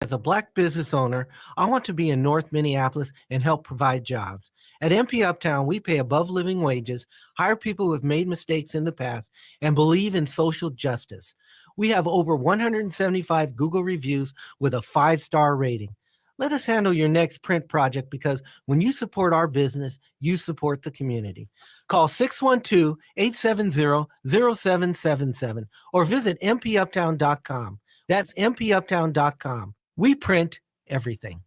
As a Black business owner, I want to be in North Minneapolis and help provide jobs. At MP Uptown, we pay above living wages, hire people who have made mistakes in the past, and believe in social justice. We have over 175 Google reviews with a 5-star rating. Let us handle your next print project because when you support our business, you support the community. Call 612-870-0777 or visit mpuptown.com. That's mpuptown.com. We print everything.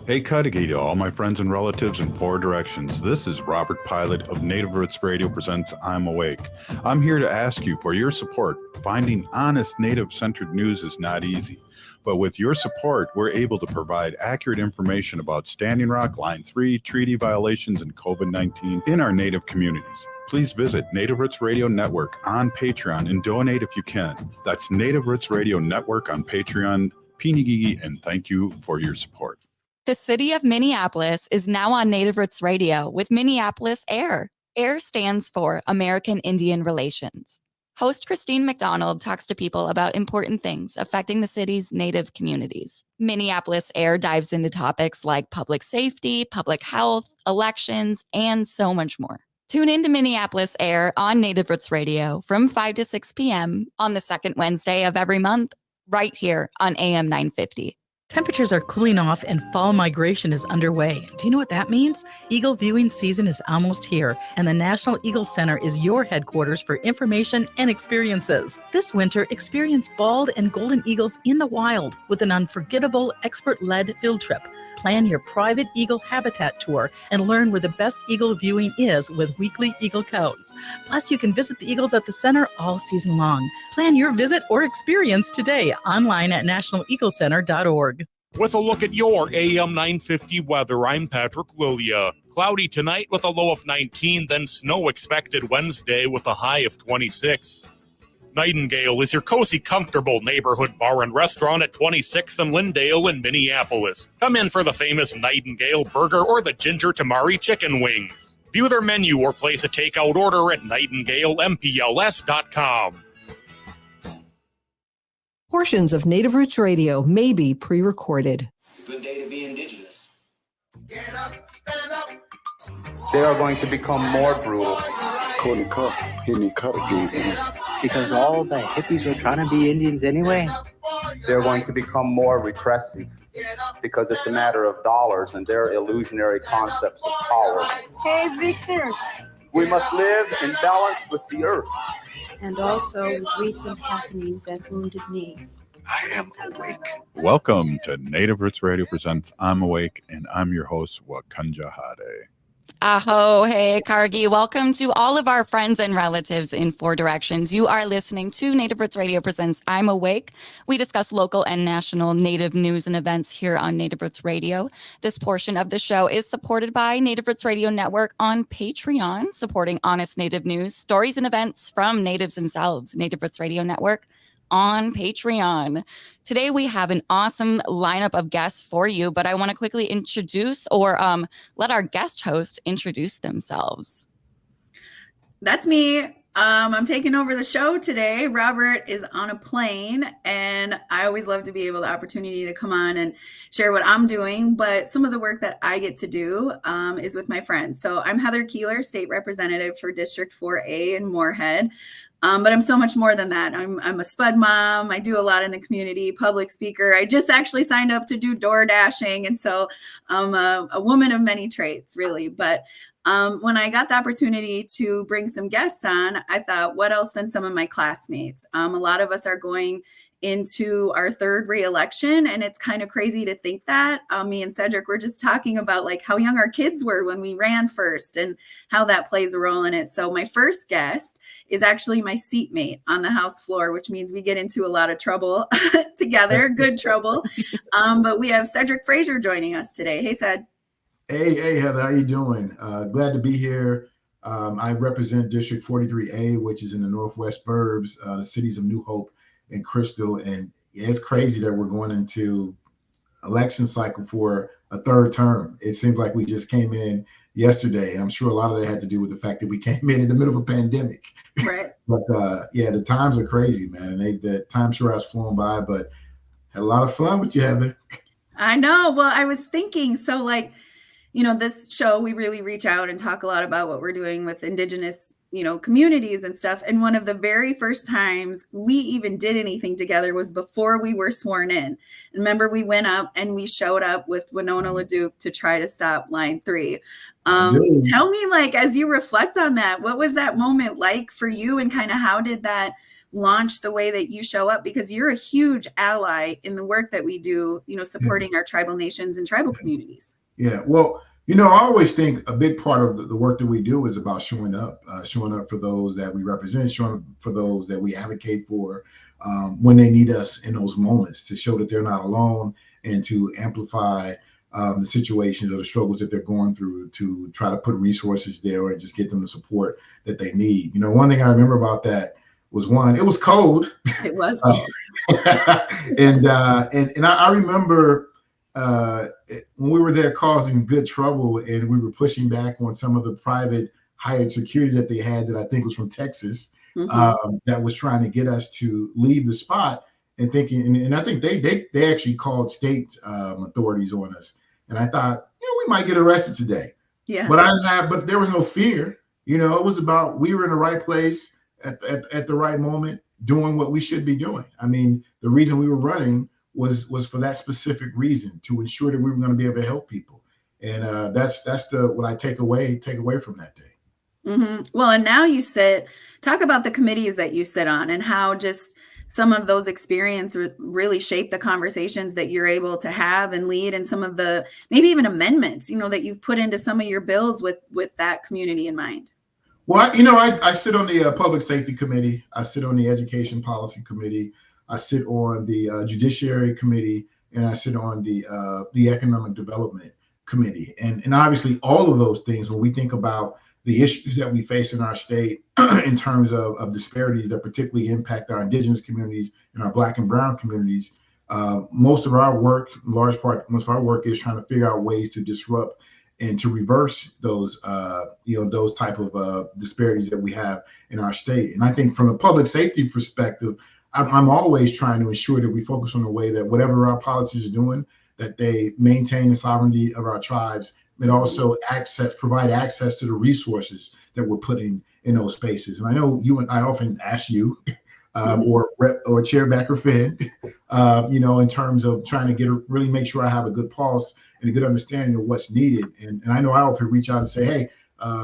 Hey, Cudahy to all my friends and relatives in 4 directions. This is Robert Pilot of Native Roots Radio presents I'm Awake. I'm here to ask you for your support. Finding honest Native-centered news is not easy. But with your support, we're able to provide accurate information about Standing Rock, Line 3, treaty violations, and COVID-19 in our Native communities. Please visit Native Roots Radio Network on Patreon and donate if you can. That's Native Roots Radio Network on Patreon. Pinigigi, and thank you for your support. The city of Minneapolis is now on Native Roots Radio with Minneapolis AIR. AIR stands for American Indian Relations. Host Christine McDonald talks to people about important things affecting the city's Native communities. Minneapolis AIR dives into topics like public safety, public health, elections, and so much more. Tune in to Minneapolis AIR on Native Roots Radio from 5 to 6 p.m. on the second Wednesday of every month, right here on AM 950. Temperatures are cooling off and fall migration is underway. Do you know what that means? Eagle viewing season is almost here, and the National Eagle Center is your headquarters for information and experiences. This winter, experience bald and golden eagles in the wild with an unforgettable, expert-led field trip. Plan your private eagle habitat tour and learn where the best eagle viewing is with weekly eagle counts. Plus, you can visit the eagles at the center all season long. Plan your visit or experience today online at nationaleaglecenter.org. With a look at your AM 950 weather, I'm Patrick Lilia. Cloudy tonight with a low of 19, then snow expected Wednesday with a high of 26. Nightingale is your cozy, comfortable neighborhood bar and restaurant at 26th and Lyndale in Minneapolis. Come in for the famous Nightingale burger or the ginger tamari chicken wings. View their menu or place a takeout order at nightingalempls.com. Portions of Native Roots Radio may be pre-recorded. It's a good day to be indigenous. Get up, stand up. They are going to become more brutal. Because all the hippies were trying to be Indians anyway. They're going to become more repressive because it's a matter of dollars and their illusionary concepts of power. Hey, Victor. We must live in balance with the earth. And also with recent happenings at Wounded Knee. I am awake. Welcome to Native Roots Radio presents I'm Awake, and I'm your host, Wakanja Hade. Aho, hey, Kargi. Welcome to all of our friends and relatives in 4 directions. You are listening to Native Roots Radio presents I'm Awake. We discuss local and national Native news and events here on Native Roots Radio. This portion of the show is supported by Native Roots Radio Network on Patreon, supporting honest Native news, stories, and events from Natives themselves. Native Roots Radio Network on Patreon. Today we have an awesome lineup of guests for you, but I want to quickly introduce or let our guest host introduce themselves. That's me. I'm taking over the show today. Robert is on a plane, and I always love to be able the opportunity to come on and share what I'm doing. But some of the work that I get to do is with my friends. So I'm Heather Keeler, state representative for District 4A in Moorhead. But I'm so much more than that. I'm a spud mom. I do a lot in the community, public speaker. I just actually signed up to do door dashing. And so I'm a woman of many traits, really. But when I got the opportunity to bring some guests on, I thought, what else than some of my classmates? A lot of us are going into our 3rd re-election, and it's kind of crazy to think that. Me and Cedrick were just talking about like how young our kids were when we ran first and how that plays a role in it. So my first guest is actually my seatmate on the House floor, which means we get into a lot of trouble together, good trouble. But we have Cedrick Frazier joining us today. Hey, Ced. Hey, Heather, how you doing? Glad to be here. I represent District 43A, which is in the Northwest Burbs, the cities of New Hope and Crystal. And it's crazy that we're going into election cycle for a 3rd term. It seems like we just came in yesterday, and I'm sure a lot of that had to do with the fact that we came in the middle of a pandemic. Right. But yeah, the times are crazy, man, and the time sure has flown by. But Had a lot of fun with you, Heather. I know. Well, I was thinking, so like, this show, we really reach out and talk a lot about what we're doing with Indigenous, communities and stuff. And one of the very first times we even did anything together was before we were sworn in. Remember, we went up and we showed up with Winona LaDuke to try to stop Line 3. Tell me, like, as you reflect on that, what was that moment like for you, and kind of how did that launch the way that you show up? Because you're a huge ally in the work that we do, supporting our tribal nations and tribal communities. Yeah, well, I always think a big part of the work that we do is about showing up for those that we represent, showing up for those that we advocate for when they need us in those moments, to show that they're not alone and to amplify the situations or the struggles that they're going through, to try to put resources there and just get them the support that they need. One thing I remember about that was, it was cold. It was. And I remember when we were there causing good trouble, and we were pushing back on some of the private hired security that they had, that I think was from Texas, that was trying to get us to leave the spot, and thinking, and I think they actually called state authorities on us. And I thought, we might get arrested today. Yeah. But there was no fear. It was about, we were in the right place at the right moment, doing what we should be doing. I mean, the reason we were running was for that specific reason, to ensure that we were going to be able to help people. And that's what I take away from that day. Mm-hmm. Well, and now talk about the committees that you sit on, and how just some of those experiences really shape the conversations that you're able to have and lead, and some of the maybe even amendments, that you've put into some of your bills with that community in mind. Well, I sit on the Public Safety Committee. I sit on the Education Policy Committee. I sit on the Judiciary Committee, and I sit on the Economic Development Committee. And obviously, all of those things, when we think about the issues that we face in our state in terms of disparities that particularly impact our Indigenous communities and our Black and Brown communities, most of our work is trying to figure out ways to disrupt and to reverse those type of disparities that we have in our state. And I think from a public safety perspective, I'm always trying to ensure that we focus on the way that whatever our policies are doing, that they maintain the sovereignty of our tribes, but also provide access to the resources that we're putting in those spaces. And I know I often ask you, or Chairbacker Finn, in terms of trying to really make sure I have a good pulse and a good understanding of what's needed. And I know I often reach out and say, hey,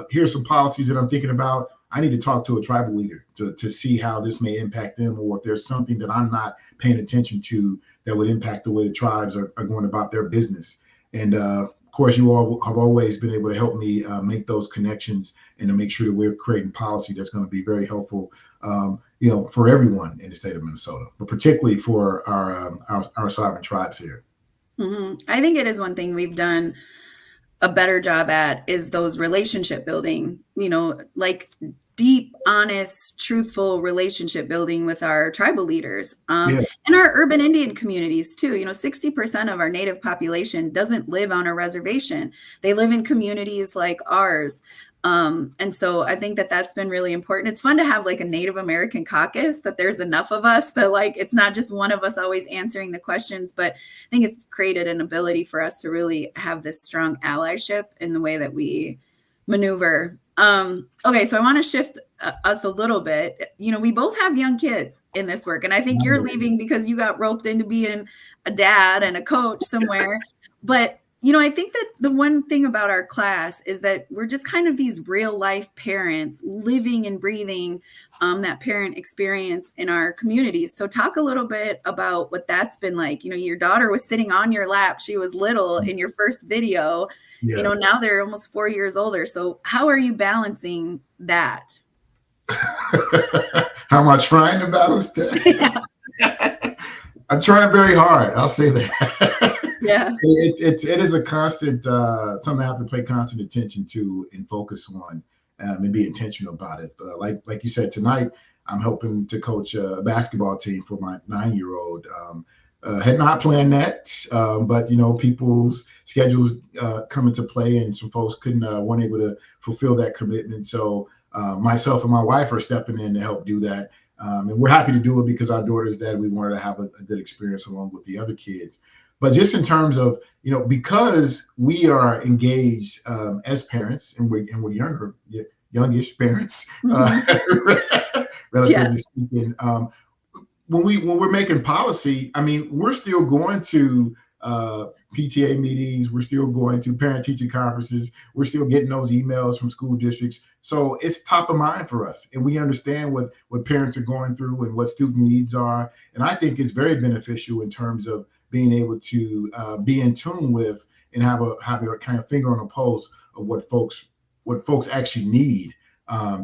here's some policies that I'm thinking about. I need to talk to a tribal leader to see how this may impact them, or if there's something that I'm not paying attention to that would impact the way the tribes are going about their business. And of course, you all have always been able to help me make those connections, and to make sure that we're creating policy that's going to be very helpful, for everyone in the state of Minnesota, but particularly for our sovereign tribes here. Mm-hmm. I think it is one thing we've done a better job at, is those relationship building, like deep, honest, truthful relationship building with our tribal leaders, and our urban Indian communities too. 60% of our Native population doesn't live on a reservation. They live in communities like ours. And so I think that that's been really important. It's fun to have like a Native American caucus, that there's enough of us that like, it's not just one of us always answering the questions, but I think it's created an ability for us to really have this strong allyship in the way that we maneuver. Okay, so I want to shift us a little bit. We both have young kids in this work, and I think you're leaving because you got roped into being a dad and a coach somewhere. But I think that the one thing about our class is that we're just kind of these real life parents living and breathing that parent experience in our communities. So talk a little bit about what that's been like. Your daughter was sitting on your lap. She was little in your first video. Yeah. Now they're almost 4 years older. So how are you balancing that? How am I trying to balance that? Yeah. I'm trying very hard. I'll say that. Yeah. It is a constant, something I have to pay constant attention to and focus on, and be intentional about it. Like you said, tonight, I'm helping to coach a basketball team for my 9-year-old. Had not planned that, but people's schedules come into play, and some folks weren't able to fulfill that commitment. So myself and my wife are stepping in to help do that. And we're happy to do it because our daughter's dad, we wanted to have a good experience along with the other kids. But just in terms of, because we are engaged as parents, and we're youngish parents, relatively speaking. When we're making policy, I mean, we're still going to PTA meetings, we're still going to parent-teacher conferences, we're still getting those emails from school districts. So it's top of mind for us, and we understand what parents are going through and what student needs are. And I think it's very beneficial in terms of being able to be in tune with and have a kind of finger on the pulse of what folks actually need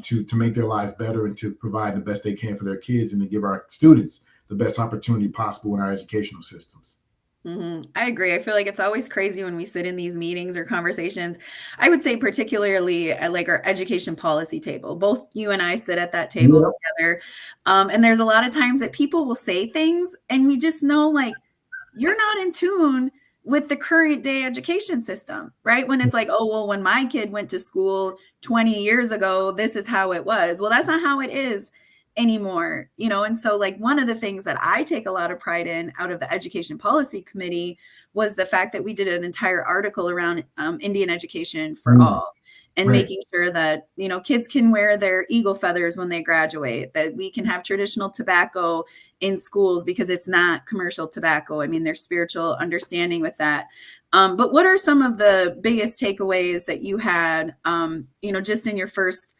to make their lives better and to provide the best they can for their kids and to give our students the best opportunity possible in our educational systems. Mm-hmm. I agree. I feel like it's always crazy when we sit in these meetings or conversations. I would say particularly at like our education policy table. Both you and I sit at that table together. And there's a lot of times that people will say things and we just know like, you're not in tune with the current day education system, right? When it's like, oh, well, when my kid went to school 20 years ago, this is how it was. Well, that's not how it is anymore, And so like one of the things that I take a lot of pride in out of the Education Policy Committee was the fact that we did an entire article around Indian education for all. And making sure that, kids can wear their eagle feathers when they graduate, that we can have traditional tobacco in schools because it's not commercial tobacco. I mean, there's spiritual understanding with that. But what are some of the biggest takeaways that you had, just in your first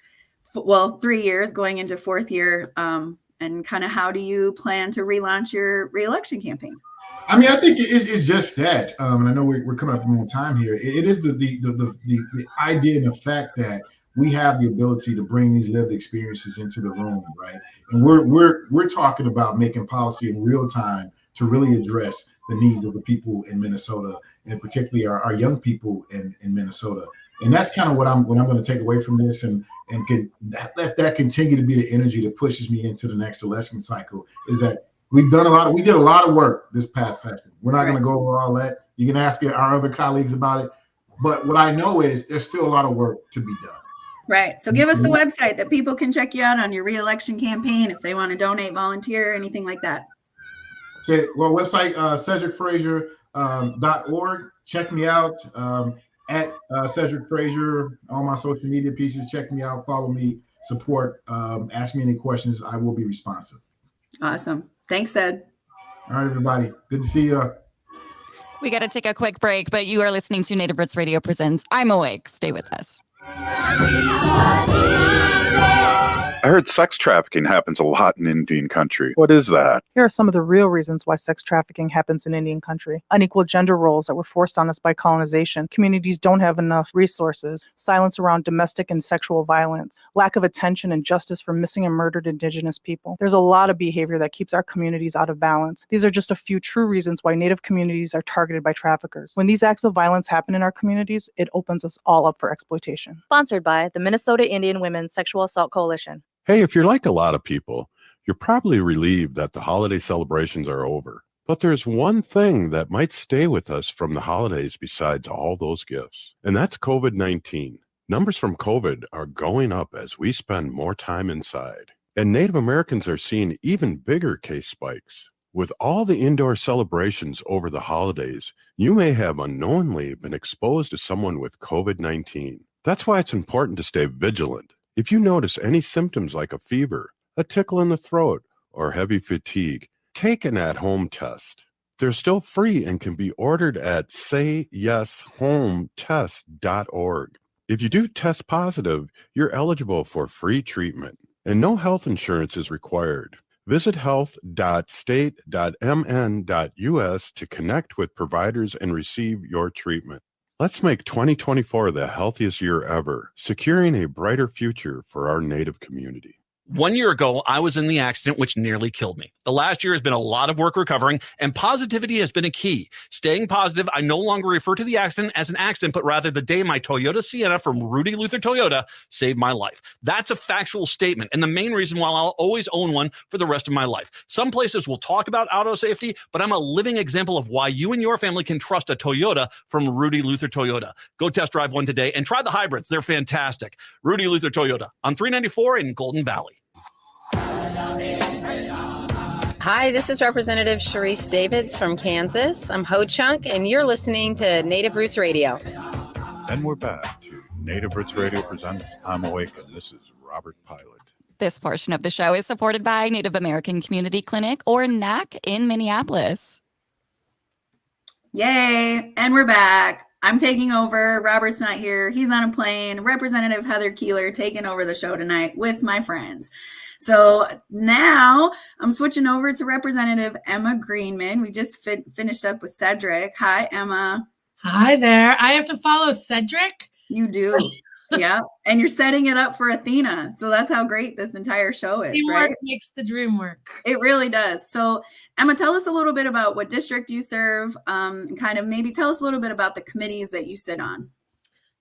3 years going into fourth year, and kind of how do you plan to relaunch your reelection campaign? I mean, I think it's just that, and I know we're coming up on time here. It is the idea and the fact that we have the ability to bring these lived experiences into the room, right? And we're talking about making policy in real time to really address the needs of the people in Minnesota, and particularly our young people in Minnesota. And that's kind of what I'm going to take away from this, and can let that continue to be the energy that pushes me into the next election cycle. Is that we did a lot of work this past session. We're not going to go over all that. You can ask our other colleagues about it. But what I know is there's still a lot of work to be done. Right. So give us the website that people can check you out on your reelection campaign if they want to donate, volunteer, anything like that. Okay. Well, website cedrickfrazier.org. Check me out at Cedrick Frazier. All my social media pieces. Check me out. Follow me. Support. Ask me any questions. I will be responsive. Awesome. Thanks, Ced. All right, everybody. Good to see you. We got to take a quick break, but you are listening to Native Roots Radio Presents I'm Awake. Stay with us. I heard sex trafficking happens a lot in Indian country. What is that? Here are some of the real reasons why sex trafficking happens in Indian country. Unequal gender roles that were forced on us by colonization. Communities don't have enough resources. Silence around domestic and sexual violence. Lack of attention and justice for missing and murdered Indigenous people. There's a lot of behavior that keeps our communities out of balance. These are just a few true reasons why Native communities are targeted by traffickers. When these acts of violence happen in our communities, it opens us all up for exploitation. Sponsored by the Minnesota Indian Women's Sexual Assault Coalition. Hey, if you're like a lot of people, you're probably relieved that the holiday celebrations are over. But there's one thing that might stay with us from the holidays besides all those gifts, and that's COVID-19. Numbers from COVID are going up as we spend more time inside. And Native Americans are seeing even bigger case spikes. With all the indoor celebrations over the holidays, you may have unknowingly been exposed to someone with COVID-19. That's why it's important to stay vigilant. If you notice any symptoms like a fever, a tickle in the throat, or heavy fatigue, take an at-home test. They're still free and can be ordered at sayyeshometest.org. If you do test positive, you're eligible for free treatment, and no health insurance is required. Visit health.state.mn.us to connect with providers and receive your treatment. Let's make 2024 the healthiest year ever, securing a brighter future for our Native community. 1 year ago, I was in the accident which nearly killed me. The last year has been a lot of work recovering, and positivity has been a key. Staying positive, I no longer refer to the accident as an accident, but rather the day my Toyota Sienna from Rudy Luther Toyota saved my life. That's a factual statement, and the main reason why I'll always own one for the rest of my life. Some places will talk about auto safety, but I'm a living example of why you and your family can trust a Toyota from Rudy Luther Toyota. Go test drive one today and try the hybrids. They're fantastic. Rudy Luther Toyota on 394 in Golden Valley. Hi, this is Representative Sharice Davids from Kansas. I'm Ho Chunk, and you're listening to Native Roots Radio. And we're back to Native Roots Radio presents I'm Awake, and this is Robert Pilot. This portion of the show is supported by Native American Community Clinic, or NAC, in Minneapolis. Yay! And we're back. I'm taking over. Robert's not here. He's on a plane. Representative Heather Keeler taking over the show tonight with my friends. So now I'm switching over to Representative Emma Greenman. We just finished up with Cedrick. Hi, Emma. Hi there. I have to follow Cedrick? You do. Yeah. And you're setting it up for Athena. So that's how great this entire show is, Teamwork right? makes the dream work. It really does. So Emma, tell us a little bit about what district you serve, and kind of maybe tell us a little bit about the committees that you sit on.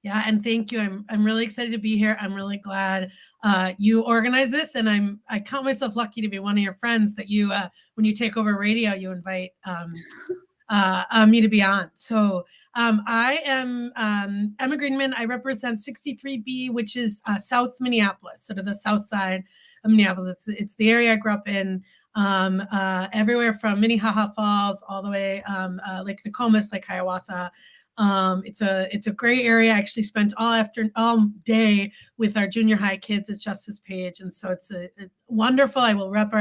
Yeah, and thank you. I'm really excited to be here. I'm really glad you organized this, and I count myself lucky to be one of your friends that you, when you take over radio, you invite me to be on. So I am Emma Greenman. I represent 63B, which is South Minneapolis, sort of the south side of Minneapolis. It's the area I grew up in. Everywhere from Minnehaha Falls all the way Lake Nokomis, Lake Hiawatha. It's a great area. I actually spent all day with our junior high kids at Justice Page, and so it's wonderful. I will rep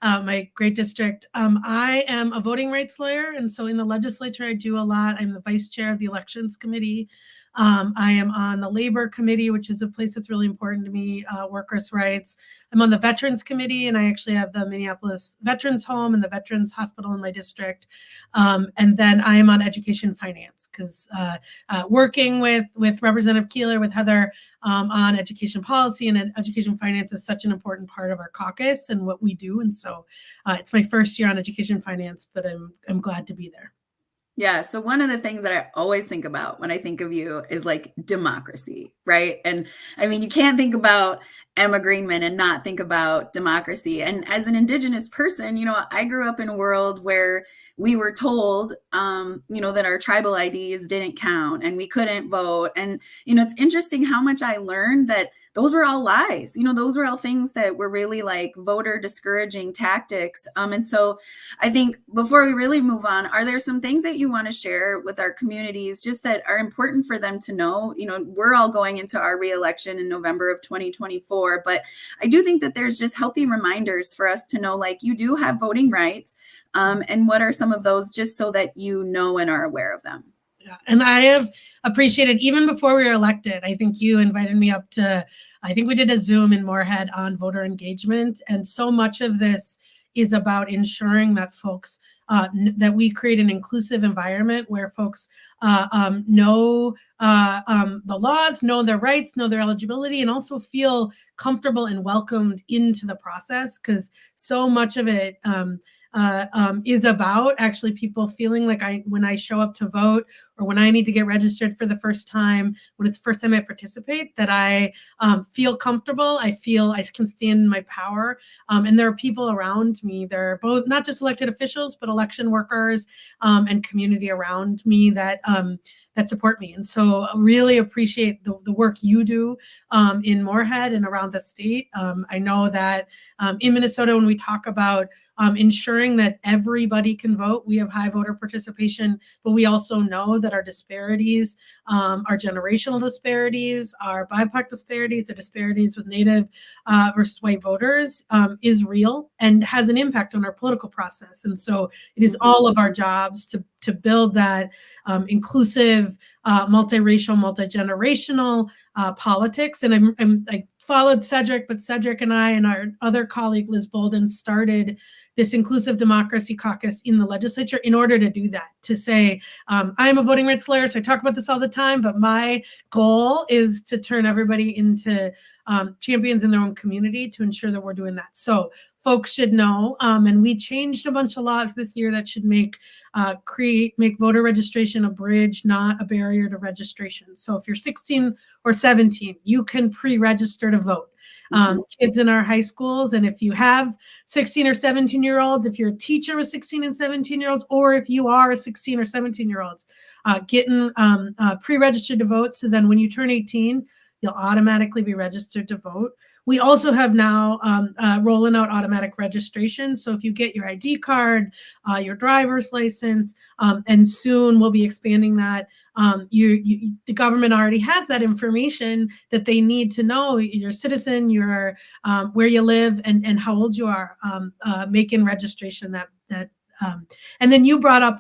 my great district. I am a voting rights lawyer, and so in the legislature I do a lot. I'm the vice chair of the elections committee. I am on the labor committee, which is a place that's really important to me, workers' rights. I'm on the veterans committee, and I actually have the Minneapolis Veterans Home and the Veterans Hospital in my district. And then I am on education finance, because working with Representative Keeler, with Heather, on education policy and education finance is such an important part of our caucus and what we do. And so it's my first year on education finance, but I'm glad to be there. Yeah. So one of the things that I always think about when I think of you is like democracy, right? And I mean, you can't think about Emma Greenman and not think about democracy. And as an Indigenous person, I grew up in a world where we were told, that our tribal IDs didn't count and we couldn't vote. And, it's interesting how much I learned that those were all lies. Those were all things that were really like voter discouraging tactics. And so I think before we really move on, are there some things that you want to share with our communities just that are important for them to know? We're all going into our reelection in November of 2024, but I do think that there's just healthy reminders for us to know, like, you do have voting rights. And what are some of those, just so that you know and are aware of them? Yeah, and I have appreciated, even before we were elected, I think you invited me up to, I think we did a Zoom in Moorhead on voter engagement. And so much of this is about ensuring that folks, that we create an inclusive environment where folks know the laws, know their rights, know their eligibility, and also feel comfortable and welcomed into the process, because so much of it is about actually people feeling like when I show up to vote, or when I need to get registered for the first time, when it's the first time I participate, that I feel comfortable. I feel I can stand in my power. And there are people around me. There are both not just elected officials, but election workers and community around me that support me. And so I really appreciate the work you do in Moorhead and around the state. I know that in Minnesota, when we talk about ensuring that everybody can vote, we have high voter participation, but we also know that our disparities, our generational disparities, our BIPOC disparities, our disparities with Native versus white voters is real and has an impact on our political process. And so it is all of our jobs to build that inclusive, multiracial, multi-generational politics. And I followed Cedrick, but Cedrick and I and our other colleague, Liz Bolden, started this Inclusive Democracy Caucus in the legislature in order to do that, to say, I'm a voting rights lawyer, so I talk about this all the time, but my goal is to turn everybody into champions in their own community to ensure that we're doing that. So folks should know, and we changed a bunch of laws this year that should make voter registration a bridge, not a barrier to registration. So if you're 16 or 17, you can pre-register to vote. Kids in our high schools, and if you have 16 or 17-year-olds, if you're a teacher with 16 and 17-year-olds, or if you are a 16 or 17-year-olds, getting pre-registered to vote. So then when you turn 18, you'll automatically be registered to vote. We also have now rolling out automatic registration. So if you get your ID card, your driver's license, and soon we'll be expanding that, the government already has that information that they need to know your citizen, your where you live, and how old you are, making registration and then you brought up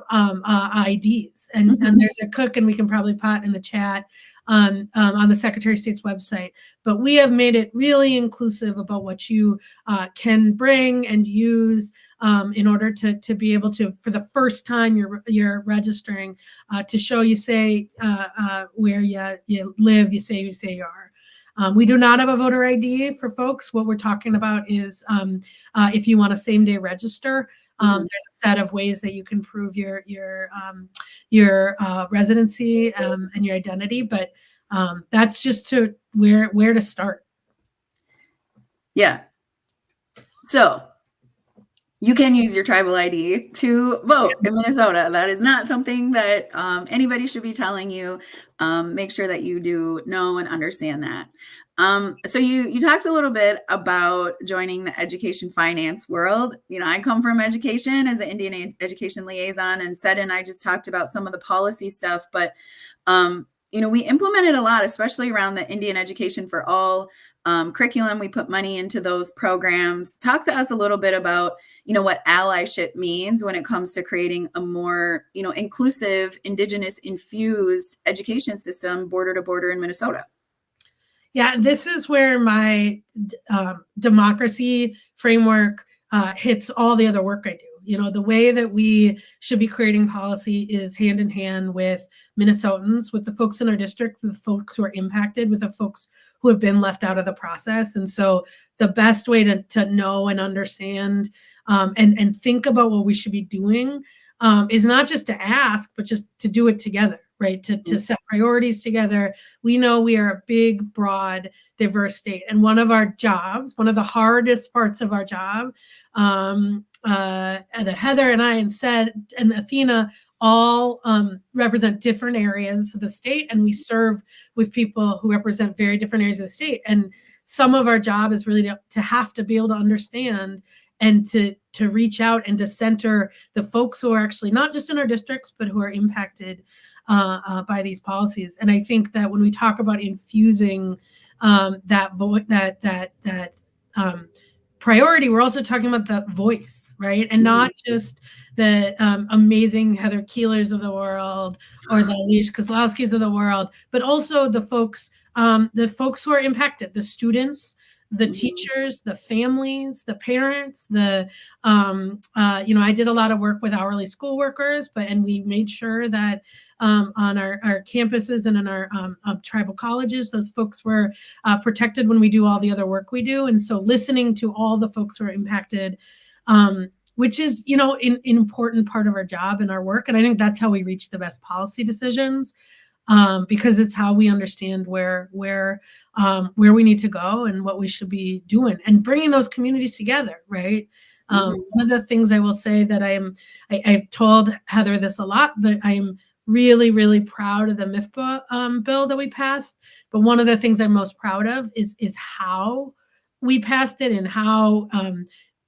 IDs, and there's a cook, and we can probably pot in the chat on the Secretary of State's website. But we have made it really inclusive about what you can bring and use in order to be able to, for the first time you're registering, to show you say where you live, you say you are. We do not have a voter ID for folks. What we're talking about is if you want to same day register. There's a set of ways that you can prove your residency and your identity, but that's just to where to start. Yeah. So you can use your tribal ID to vote in Minnesota. That is not something that anybody should be telling you. Make sure that you do know and understand that. So you talked a little bit about joining the education finance world. You know, I come from education as an Indian education liaison, and Sed and I just talked about some of the policy stuff, but you know, we implemented a lot, especially around the Indian Education for All curriculum. We put money into those programs. Talk to us a little bit about, you know, what allyship means when it comes to creating a more, you know, inclusive, Indigenous infused education system border to border in Minnesota. Yeah, this is where my democracy framework hits all the other work I do. You know, the way that we should be creating policy is hand in hand with Minnesotans, with the folks in our district, the folks who are impacted, with the folks who have been left out of the process. And so the best way to know and understand and think about what we should be doing is not just to ask, but just to do it together, right? To set priorities together. We know we are a big, broad, diverse state. And one of our jobs, one of the hardest parts of our job, that Heather and I and Sed and Athena all represent different areas of the state, and we serve with people who represent very different areas of the state. And some of our job is really to have to be able to understand and to reach out and to center the folks who are actually not just in our districts, but who are impacted by these policies. And I think that when we talk about infusing that priority, we're also talking about the voice, right? And not just the amazing Heather Keelers of the world or the Alish Kozlowskis of the world, but also the folks who are impacted, the students, the teachers, the families, the parents, I did a lot of work with hourly school workers, and we made sure that on our campuses and in our tribal colleges, those folks were protected when we do all the other work we do. And so listening to all the folks who are impacted, which is, an important part of our job and our work. And I think that's how we reach the best policy decisions. Because it's how we understand where we need to go and what we should be doing and bringing those communities together, right? One of the things I will say that I've told Heather this a lot, but I'm really, really proud of the MIFPA bill that we passed. But one of the things I'm most proud of is how we passed it and how,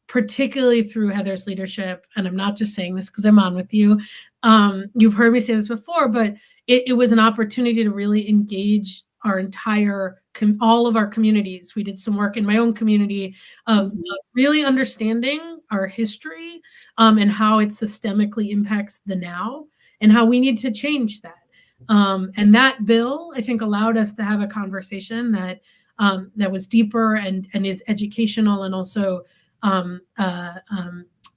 particularly through Heather's leadership, and I'm not just saying this because I'm on with you. You've heard me say this before, but it was an opportunity to really engage our all of our communities. We did some work in my own community of really understanding our history and how it systemically impacts the now and how we need to change that. And that bill, I think, allowed us to have a conversation that was deeper and is educational and also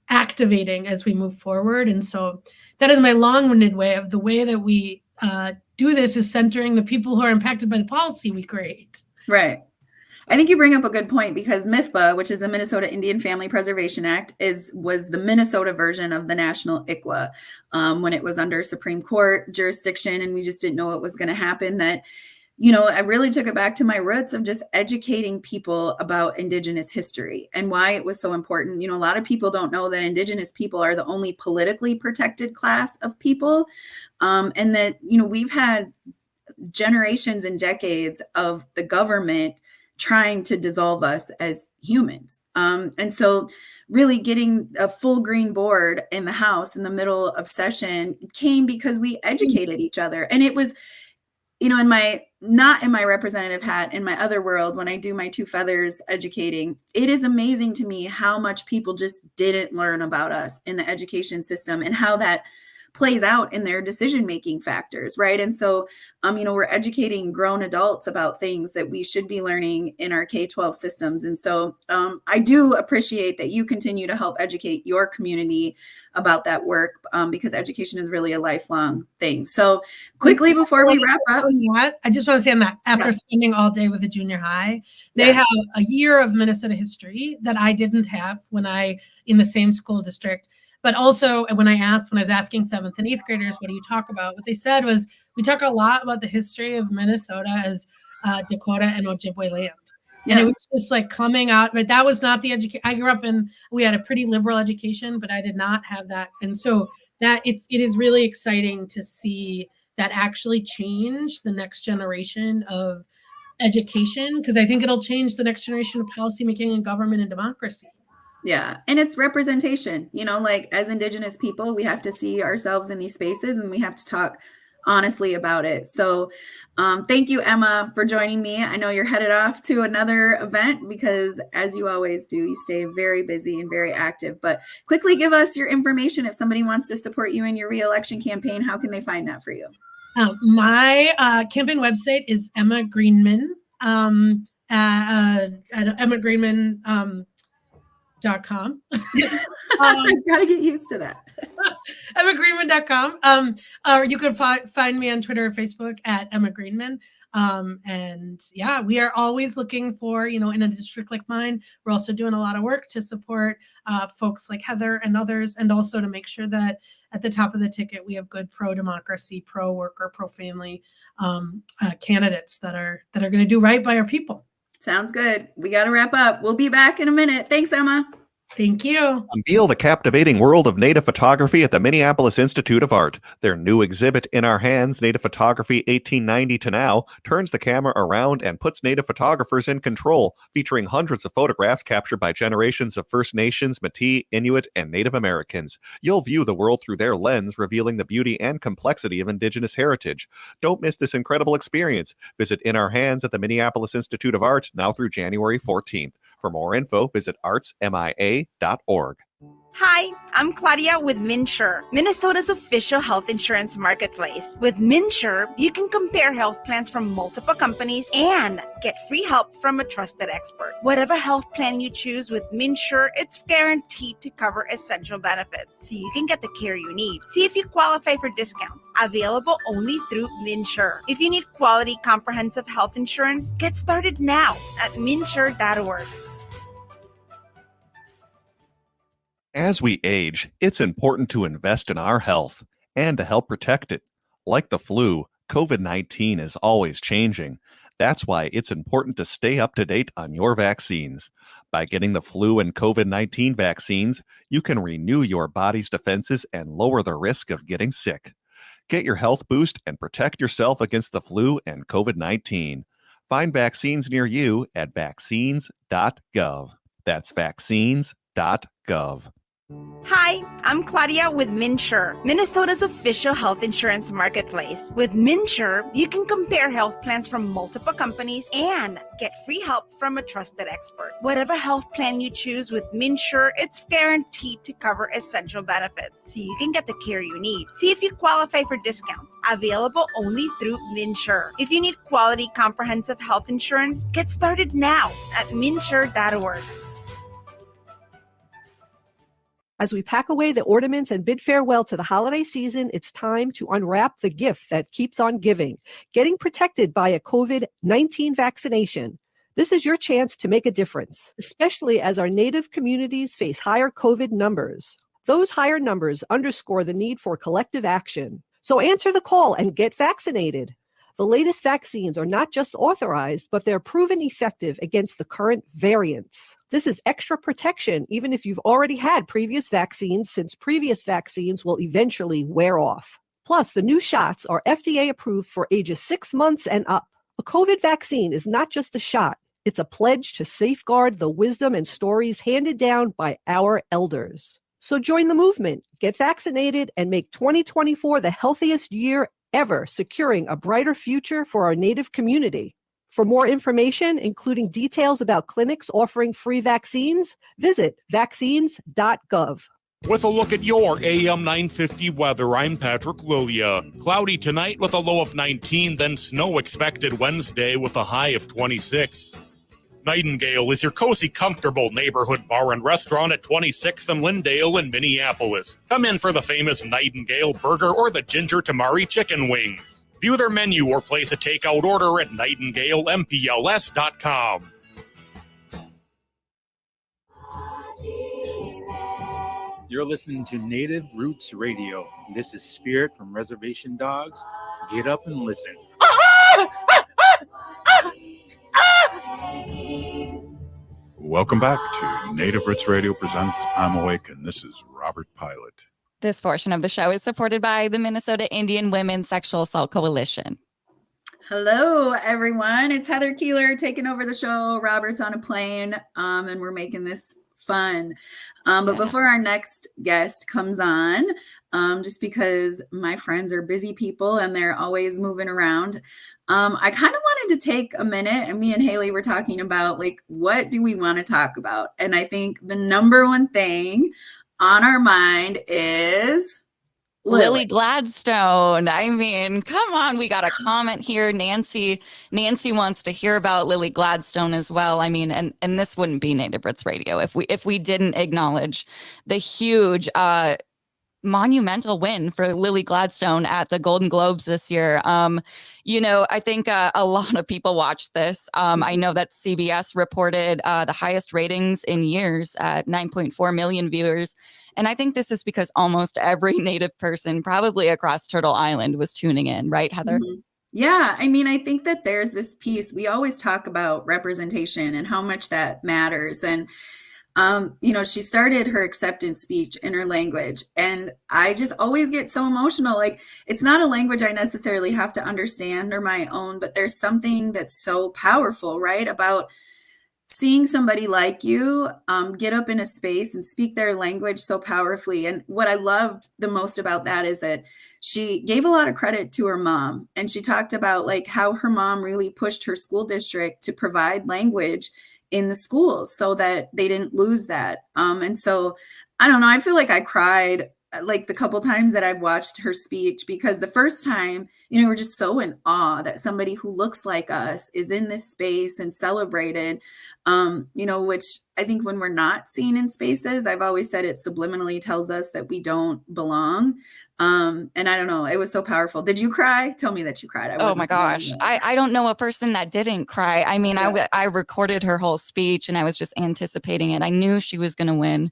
activating as we move forward. And so that is my long-winded way of the way that we do this is centering the people who are impacted by the policy we create. Right. I think you bring up a good point because MIFPA, which is the Minnesota Indian Family Preservation Act, was the Minnesota version of the national ICWA when it was under Supreme Court jurisdiction, and we just didn't know what was going to happen. That, I really took it back to my roots of just educating people about Indigenous history and why it was so important. A lot of people don't know that Indigenous people are the only politically protected class of people, and that, we've had generations and decades of the government trying to dissolve us as humans. And so really getting a full green board in the House in the middle of session came because we educated each other. And it was, you know, not in my representative hat, in my other world, when I do my two feathers educating, it is amazing to me how much people just didn't learn about us in the education system and how that plays out in their decision-making factors, right? And so, you know, we're educating grown adults about things that we should be learning in our K-12 systems. And so I do appreciate that you continue to help educate your community about that work, because education is really a lifelong thing. So quickly before we wrap up. I just want to say on that, after spending all day with the junior high, they have a year of Minnesota history that I didn't have in the same school district. But also when I was asking 7th and 8th graders, what do you talk about? What they said was, we talk a lot about the history of Minnesota as Dakota and Ojibwe land. And it was just like coming out, but that was not the education. I grew up we had a pretty liberal education, but I did not have that. And so it is really exciting to see that actually change the next generation of education, because I think it'll change the next generation of policymaking and government and democracy. Yeah. And it's representation, you know, like as Indigenous people, we have to see ourselves in these spaces and we have to talk honestly about it. So thank you, Emma, for joining me. I know you're headed off to another event because, as you always do, you stay very busy and very active. But quickly give us your information. If somebody wants to support you in your reelection campaign, how can they find that for you? My campaign website is Emma Greenman, at Emma Greenman, .com. Gotta get used to that. EmmaGreenman.com. Or you can find me on Twitter or Facebook at Emma Greenman. And yeah, we are always looking for, you know, in a district like mine, we're also doing a lot of work to support folks like Heather and others, and also to make sure that at the top of the ticket, we have good pro-democracy, pro-worker, pro-family candidates that are going to do right by our people. Sounds good. We got to wrap up. We'll be back in a minute. Thanks, Emma. Thank you. Unveil the captivating world of native photography at the Minneapolis Institute of Art. Their new exhibit, In Our Hands, Native Photography 1890 to Now, turns the camera around and puts native photographers in control, featuring hundreds of photographs captured by generations of First Nations, Métis, Inuit, and Native Americans. You'll view the world through their lens, revealing the beauty and complexity of Indigenous heritage. Don't miss this incredible experience. Visit In Our Hands at the Minneapolis Institute of Art now through January 14th. For more info, visit artsmia.org. Hi, I'm Claudia with MinSure, Minnesota's official health insurance marketplace. With MinSure, you can compare health plans from multiple companies and get free help from a trusted expert. Whatever health plan you choose with MinSure, it's guaranteed to cover essential benefits, so you can get the care you need. See if you qualify for discounts, available only through MinSure. If you need quality, comprehensive health insurance, get started now at minsure.org. As we age, it's important to invest in our health and to help protect it. Like the flu, COVID-19 is always changing. That's why it's important to stay up to date on your vaccines. By getting the flu and COVID-19 vaccines, you can renew your body's defenses and lower the risk of getting sick. Get your health boost and protect yourself against the flu and COVID-19. Find vaccines near you at vaccines.gov. That's vaccines.gov. Hi, I'm Claudia with MinSure, Minnesota's official health insurance marketplace. With MinSure, you can compare health plans from multiple companies and get free help from a trusted expert. Whatever health plan you choose with MinSure, it's guaranteed to cover essential benefits, so you can get the care you need. See if you qualify for discounts, available only through MinSure. If you need quality, comprehensive health insurance, get started now at minsure.org. As we pack away the ornaments and bid farewell to the holiday season, it's time to unwrap the gift that keeps on giving, getting protected by a COVID-19 vaccination. This is your chance to make a difference, especially as our Native communities face higher COVID numbers. Those higher numbers underscore the need for collective action. So answer the call and get vaccinated. The latest vaccines are not just authorized, but they're proven effective against the current variants. This is extra protection, even if you've already had previous vaccines, since previous vaccines will eventually wear off. Plus, the new shots are FDA approved for ages 6 months and up. A COVID vaccine is not just a shot. It's a pledge to safeguard the wisdom and stories handed down by our elders. So join the movement, get vaccinated, and make 2024 the healthiest year ever, securing a brighter future for our Native community. For more information, including details about clinics offering free vaccines, visit vaccines.gov. With a look at your AM 950 weather, I'm Patrick Lilia. Cloudy tonight with a low of 19, then snow expected Wednesday with a high of 26. Nightingale is your cozy, comfortable neighborhood bar and restaurant at 26th and Lyndale in Minneapolis. Come in for the famous Nightingale burger or the ginger tamari chicken wings. View their menu or place a takeout order at nightingalempls.com. You're listening to Native Roots Radio. This is Spirit from Reservation Dogs. Get up and listen. Welcome back to Native Roots Radio presents I'm Awake, and this is Robert Pilot. This portion of the show is supported by the Minnesota Indian Women's Sexual Assault Coalition. Hello, everyone. It's Heather Keeler taking over the show. Robert's on a plane, and we're making this fun. But before our next guest comes on, just because my friends are busy people and they're always moving around, I kind of wanted to take a minute, and me and Haley were talking about, like, what do we want to talk about? And I think the number one thing on our mind is Lily Gladstone. I mean, come on, we got a comment here. Nancy wants to hear about Lily Gladstone as well. I mean, and this wouldn't be Native Roots Radio if we didn't acknowledge the huge monumental win for Lily Gladstone at the Golden Globes this year. I think a lot of people watched this. I know that CBS reported the highest ratings in years at 9.4 million viewers. And I think this is because almost every Native person, probably across Turtle Island, was tuning in, right, Heather? Mm-hmm. Yeah, I mean, I think that there's this piece. We always talk about representation and how much that matters. And she started her acceptance speech in her language, and I just always get so emotional. Like, it's not a language I necessarily have to understand or my own, but there's something that's so powerful, right, about seeing somebody like you get up in a space and speak their language so powerfully. And what I loved the most about that is that she gave a lot of credit to her mom, and she talked about, like, how her mom really pushed her school district to provide language in the schools so that they didn't lose that. And so, I don't know, I feel like I cried like the couple times that I've watched her speech, because the first time, we're just so in awe that somebody who looks like us is in this space and celebrated, which I think when we're not seen in spaces, I've always said it subliminally tells us that we don't belong. And I don't know, it was so powerful. Did you cry? Tell me that you cried. Oh my gosh. I don't know a person that didn't cry. I mean, yeah. I recorded her whole speech and I was just anticipating it. I knew she was going to win.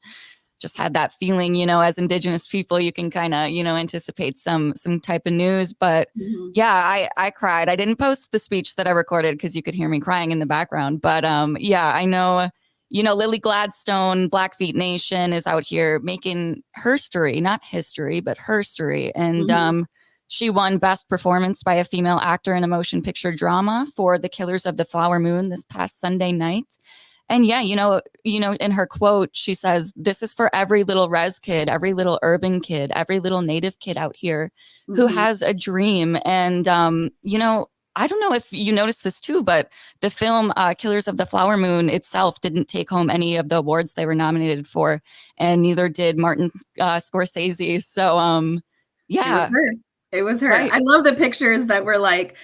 Just had that feeling, as Indigenous people, you can kind of, anticipate some type of news. But yeah, I cried. I didn't post the speech that I recorded because you could hear me crying in the background. But yeah, I know, Lily Gladstone, Blackfeet Nation is out here making her story, not history, but her story. And she won Best Performance by a Female Actor in a Motion Picture Drama for The Killers of the Flower Moon this past Sunday night. And yeah, in her quote, she says, "This is for every little res kid, every little urban kid, every little Native kid out here who has a dream." And, I don't know if you noticed this too, but the film Killers of the Flower Moon itself didn't take home any of the awards they were nominated for, and neither did Martin Scorsese. So, yeah. It was her. Right. I love the pictures that were like,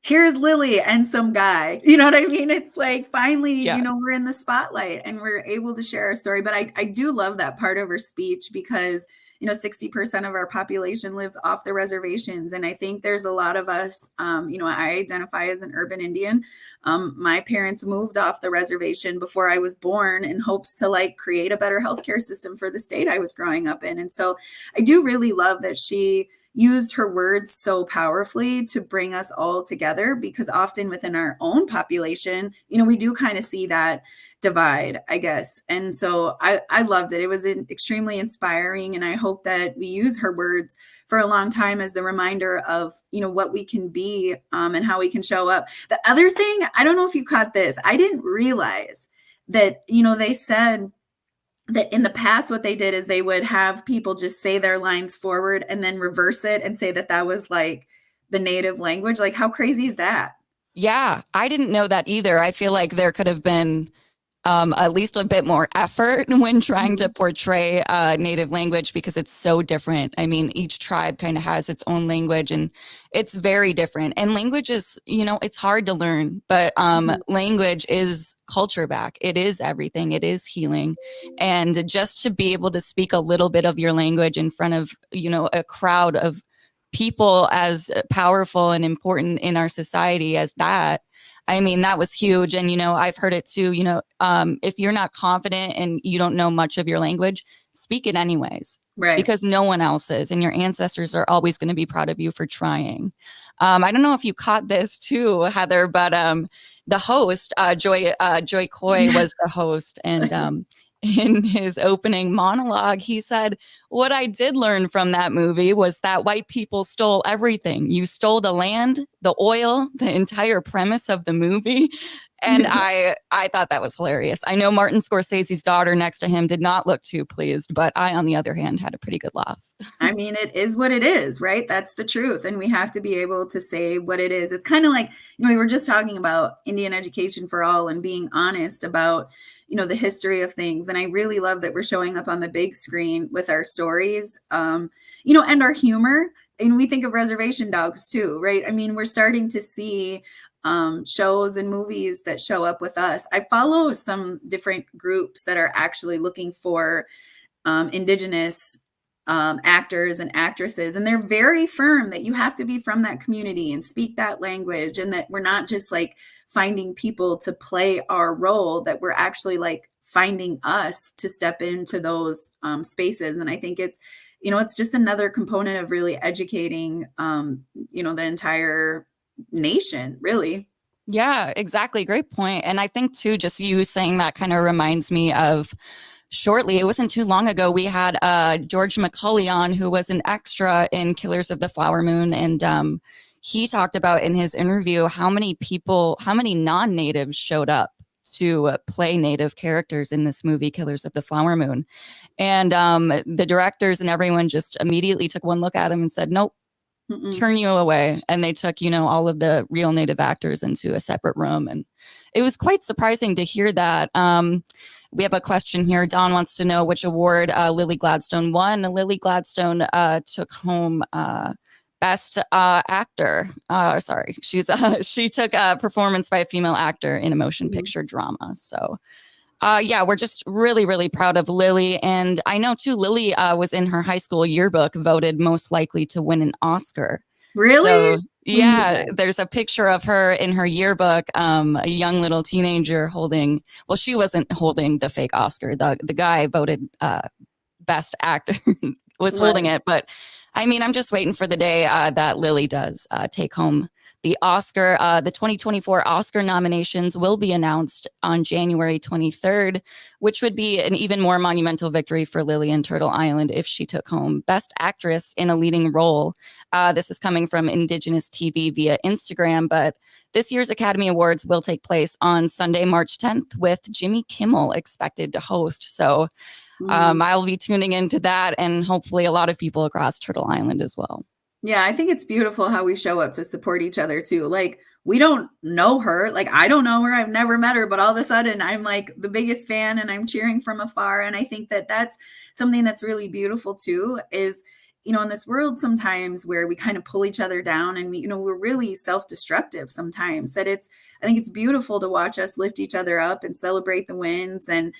here's Lily and some guy, you know what I mean? It's like, finally, we're in the spotlight and we're able to share our story. But I do love that part of her speech because, 60% of our population lives off the reservations. And I think there's a lot of us, I identify as an urban Indian. My parents moved off the reservation before I was born in hopes to create a better healthcare system for the state I was growing up in. And so I do really love that she used her words so powerfully to bring us all together, because often within our own population, we do kind of see that divide, I guess. And so I loved it. It was extremely inspiring. And I hope that we use her words for a long time as the reminder of, what we can be and how we can show up. The other thing, I don't know if you caught this. I didn't realize that, they said that in the past, what they did is they would have people just say their lines forward and then reverse it and say that was like the native language. Like, how crazy is that? Yeah, I didn't know that either. I feel like there could have been at least a bit more effort when trying to portray native language, because it's so different. I mean, each tribe kind of has its own language, and it's very different. And language is, it's hard to learn, but language is culture back. It is everything. It is healing. And just to be able to speak a little bit of your language in front of, a crowd of people as powerful and important in our society as that, I mean, that was huge. And, I've heard it too, if you're not confident and you don't know much of your language, speak it anyways. Right. Because no one else is. And your ancestors are always going to be proud of you for trying. I don't know if you caught this too, Heather, but the host, Joy Coy was the host. And in his opening monologue, he said, "What I did learn from that movie was that white people stole everything. You stole the land, the oil, the entire premise of the movie." And I thought that was hilarious. I know Martin Scorsese's daughter next to him did not look too pleased, but I, on the other hand, had a pretty good laugh. I mean, it is what it is, right? That's the truth. And we have to be able to say what it is. It's kind of like, we were just talking about Indian education for all and being honest about, the history of things. And I really love that we're showing up on the big screen with our stories, and our humor. And we think of Reservation Dogs too, right? I mean, we're starting to see shows and movies that show up with us. I follow some different groups that are actually looking for Indigenous actors and actresses, and they're very firm that you have to be from that community and speak that language, and that we're not just like finding people to play our role, that we're actually like finding us to step into those spaces. And I think it's just another component of really educating the entire nation, really. Yeah, exactly. Great point. And I think too, just you saying that kind of reminds me of it wasn't too long ago, we had George McCulley on, who was an extra in Killers of the Flower Moon. And he talked about in his interview how many non-natives showed up to play native characters in this movie, Killers of the Flower Moon. And the directors and everyone just immediately took one look at him and said, "Nope, turn you away." And they took, all of the real native actors into a separate room. And it was quite surprising to hear that. We have a question here. Don wants to know which award Lily Gladstone won. Lily Gladstone took home Best Actor. She took performance by a female actor in a motion picture drama. So we're just really, really proud of Lily. And I know too, Lily was in her high school yearbook voted most likely to win an Oscar. Really? So, yeah, there's a picture of her in her yearbook, a young little teenager she wasn't holding the fake Oscar. The guy voted Best Actor was holding it. But I mean, I'm just waiting for the day that Lily does take home the Oscar. The 2024 Oscar nominations will be announced on January 23rd, which would be an even more monumental victory for Lily in Turtle Island if she took home Best Actress in a Leading Role. This is coming from Indigenous TV via Instagram, but this year's Academy Awards will take place on Sunday, March 10th, with Jimmy Kimmel expected to host. So I'll be tuning into that, and hopefully a lot of people across Turtle Island as well. Yeah, I think it's beautiful how we show up to support each other too. Like, we don't know her. Like, I don't know her. I've never met her, but all of a sudden I'm like the biggest fan and I'm cheering from afar. And I think that that's something that's really beautiful too, is, in this world sometimes where we kind of pull each other down and we're really self-destructive sometimes, I think it's beautiful to watch us lift each other up and celebrate the wins and,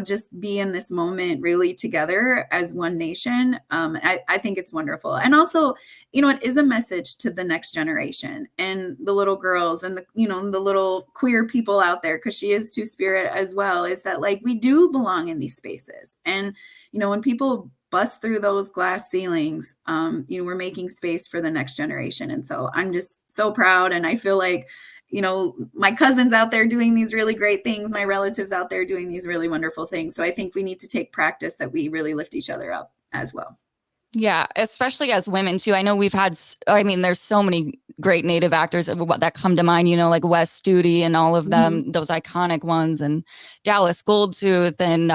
just be in this moment really together as one nation. I think it's wonderful. And also, it is a message to the next generation and the little girls and the little queer people out there, because she is Two-Spirit as well, is that like we do belong in these spaces. And, when people bust through those glass ceilings, we're making space for the next generation. And so I'm just so proud. And I feel like, my cousins out there doing these really great things, my relatives out there doing these really wonderful things. So I think we need to take practice that we really lift each other up as well. Yeah, especially as women too. I know there's so many great Native actors that come to mind, like Wes Studi and all of them, those iconic ones, and Dallas Goldtooth and,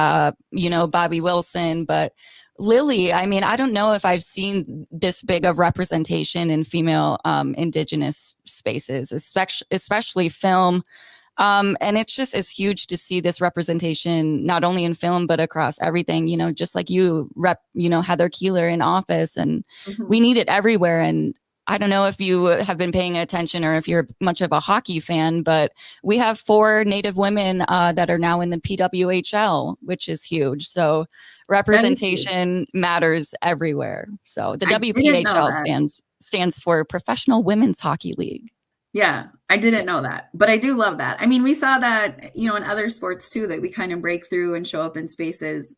Bobby Wilson. But Lily, I don't know if I've seen this big of representation in female Indigenous spaces, especially film. And it's huge to see this representation, not only in film, but across everything, just like you Heather Keeler in Office, and we need it everywhere. And I don't know if you have been paying attention or if you're much of a hockey fan, but we have 4 Native women that are now in the PWHL, which is huge. So representation matters everywhere. So the WPHL stands for Professional Women's Hockey League. Yeah, I didn't know that, but I do love that. We saw that, in other sports too, that we kind of break through and show up in spaces.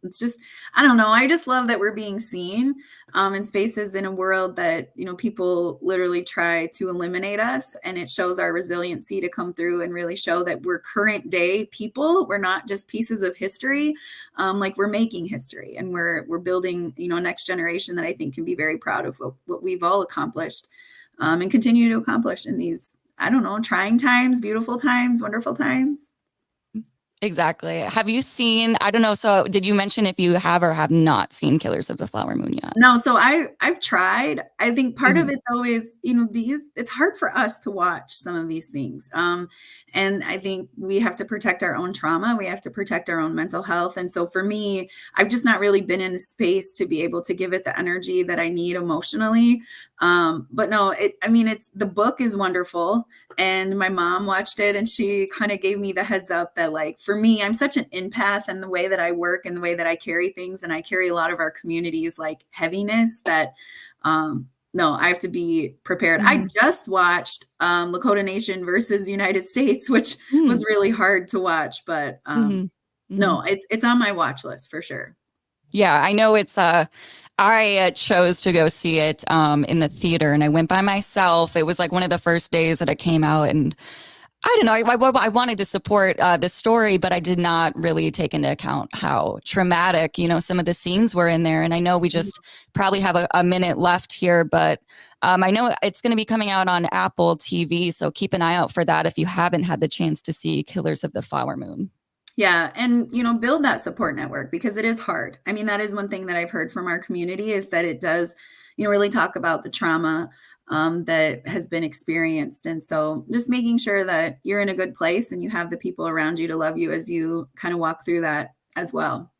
It's just, I don't know. I just love that we're being seen in spaces in a world that, people literally try to eliminate us, and it shows our resiliency to come through and really show that we're current day people. We're not just pieces of history. Like we're making history, and we're building, a next generation that I think can be very proud of what we've all accomplished. And continue to accomplish in these, trying times, beautiful times, wonderful times. Exactly. Have you seen, so did you mention if you have or have not seen Killers of the Flower Moon yet? No, so I've tried. I think part of it though is, it's hard for us to watch some of these things. And I think we have to protect our own trauma. We have to protect our own mental health. And so for me, I've just not really been in a space to be able to give it the energy that I need emotionally. But no, it's the book is wonderful. And my mom watched it, and she kind of gave me the heads up that, like, for me, I'm such an empath, and the way that I work and the way that I carry things, and I carry a lot of our communities like heaviness that, no, I have to be prepared. I just watched Lakota Nation versus United States, which was really hard to watch, but no, it's on my watch list for sure. Yeah, I know I chose to go see it in the theater, and I went by myself. It was like one of the first days that it came out, and I don't know, I wanted to support the story, but I did not really take into account how traumatic, some of the scenes were in there. And I know we just probably have a minute left here, but I know it's going to be coming out on Apple TV, so keep an eye out for that if you haven't had the chance to see Killers of the Flower Moon. Yeah. And, build that support network, because it is hard. That is one thing that I've heard from our community, is that it does, really talk about the trauma that has been experienced. And so just making sure that you're in a good place and you have the people around you to love you as you kind of walk through that as well.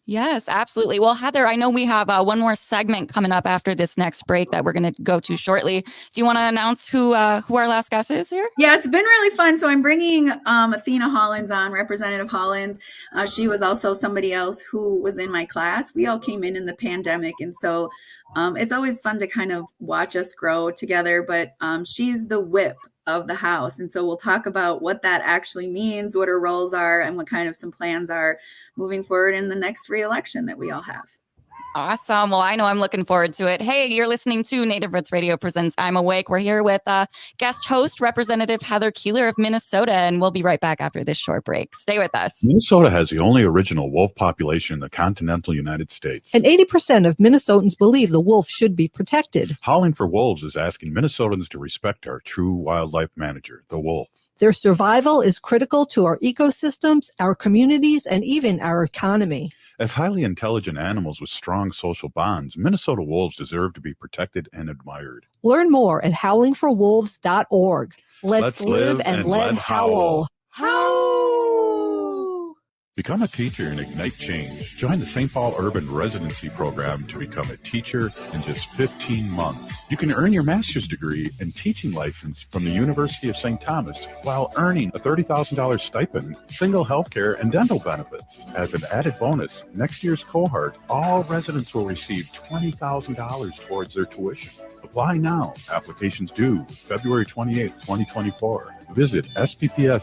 Yes, absolutely. Well, Heather, I know we have one more segment coming up after this next break that we're going to go to shortly. Do you want to announce who our last guest is here? Yeah, it's been really fun. So I'm bringing Athena Hollins on, Representative Hollins. She was also somebody else who was in my class. We all came in the pandemic. And so it's always fun to kind of watch us grow together. But she's the whip of the House. And so we'll talk about what that actually means, what her roles are, and what kind of some plans are moving forward in the next re-election that we all have. Awesome. Well, I know I'm looking forward to it. Hey, you're listening to Native Roots Radio presents I'm Awake. We're here with guest host, Representative Heather Keeler of Minnesota, and we'll be right back after this short break. Stay with us. Minnesota has the only original wolf population in the continental United States. And 80% of Minnesotans believe the wolf should be protected. Howling for Wolves is asking Minnesotans to respect our true wildlife manager, the wolf. Their survival is critical to our ecosystems, our communities, and even our economy. As highly intelligent animals with strong social bonds, Minnesota wolves deserve to be protected and admired. Learn more at howlingforwolves.org. Let's live and let howl. Become a teacher and ignite change. Join the St. Paul Urban Residency Program to become a teacher in just 15 months. You can earn your master's degree and teaching license from the University of St. Thomas while earning a $30,000 stipend, single healthcare, and dental benefits. As an added bonus, next year's cohort, all residents will receive $20,000 towards their tuition. Apply now. Applications due February 28, 2024. Visit spps.org/SUTR.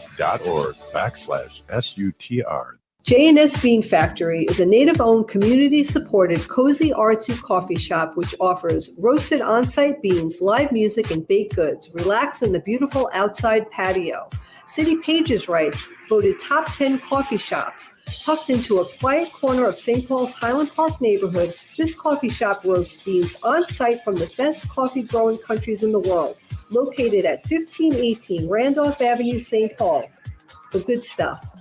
J&S Bean Factory is a native-owned, community-supported, cozy, artsy coffee shop which offers roasted on-site beans, live music, and baked goods. Relax in the beautiful outside patio. City Pages writes, voted top 10 coffee shops. Tucked into a quiet corner of St. Paul's Highland Park neighborhood, this coffee shop roasts beans on-site from the best coffee-growing countries in the world. Located at 1518 Randolph Avenue, St. Paul. The good stuff.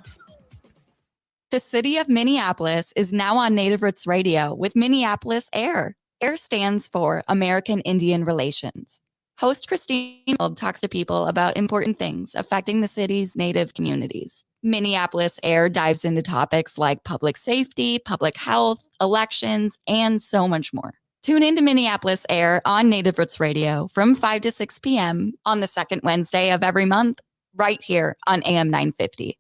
The city of Minneapolis is now on Native Roots Radio with Minneapolis AIR. AIR stands for American Indian Relations. Host Christine talks to people about important things affecting the city's Native communities. Minneapolis AIR dives into topics like public safety, public health, elections, and so much more. Tune into Minneapolis AIR on Native Roots Radio from 5 to 6 p.m. on the second Wednesday of every month, right here on AM 950.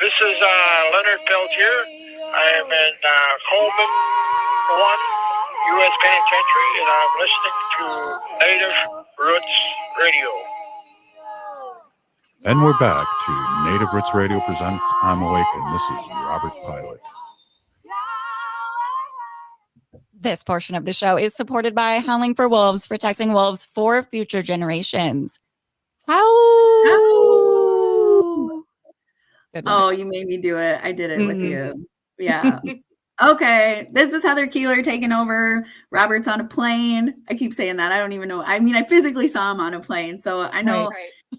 This is Leonard Peltier. I am in Coleman 1 U.S. Penitentiary, and I'm listening to Native Roots Radio. And we're back to Native Roots Radio presents I'm Awake, and this is Robert Pilot. This portion of the show is supported by Howling for Wolves, protecting wolves for future generations. Oh, you made me do it. I did it with you. Yeah. Okay. This is Heather Keeler taking over. Robert's on a plane. I keep saying that. I don't even know. I mean, I physically saw him on a plane, so I know